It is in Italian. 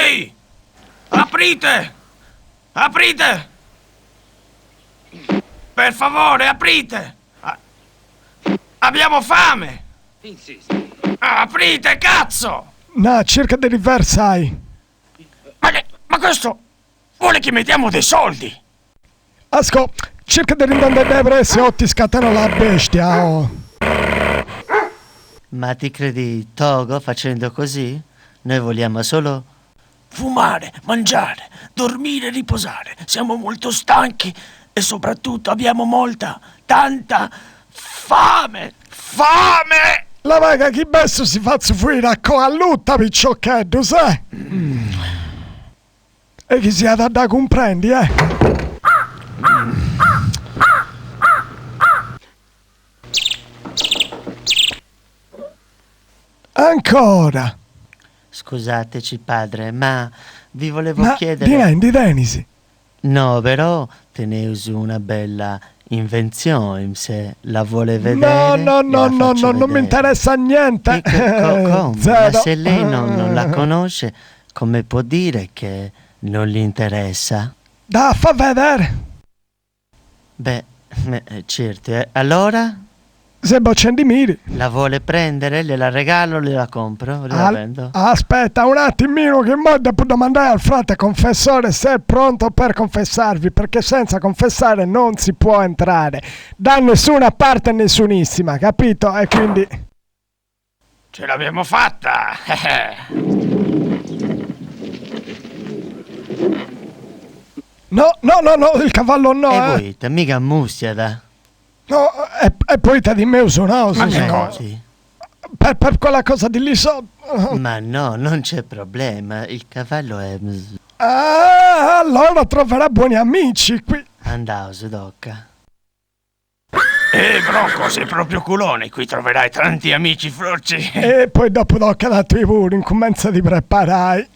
Ehi! Aprite! Aprite! Per favore, aprite! Abbiamo fame! Insisti. Aprite, cazzo! No, cerca di riversare. Ma questo vuole che mettiamo dei soldi! Asco, cerca di rindandare presso o ti scattano la bestia, oh. Ma ti credi Togo facendo così? Noi vogliamo solo Fumare, mangiare, dormire e riposare. Siamo molto stanchi e soprattutto abbiamo tanta fame! Fame! La vaga chi besso si fa soffrire a coallutta, piccioccheddo, sai? E chi sia da comprendi, Ancora. Scusateci padre, ma vi volevo chiedere... Di Denisi. No, però teneus una bella invenzione, se la vuole vedere. No, non mi interessa niente. Come? Ma Zero. se lei non la conosce, come può dire che non gli interessa? Da, fa vedere. Beh, certo, allora Se boccendi miri. la vuole prendere? Gliela regalo o gliela compro? Gliela vendo? Aspetta un attimino che mo devo domandare al frate confessore se è pronto per confessarvi, perché senza confessare non si può entrare da nessuna parte nessunissima, capito? E quindi... Ce l'abbiamo fatta! No, il cavallo no, E voi, te mica mustiada. No, e poi te di me uso no, Ma che no. cosa? Sì. Per quella cosa di lì sotto. Ma no, non c'è problema, il cavallo è... Ah, allora troverà buoni amici qui. Andaus, docca. Bronco, sei proprio culone, qui troverai tanti amici frocci. E poi dopo che la tua pure incommenza di preparare.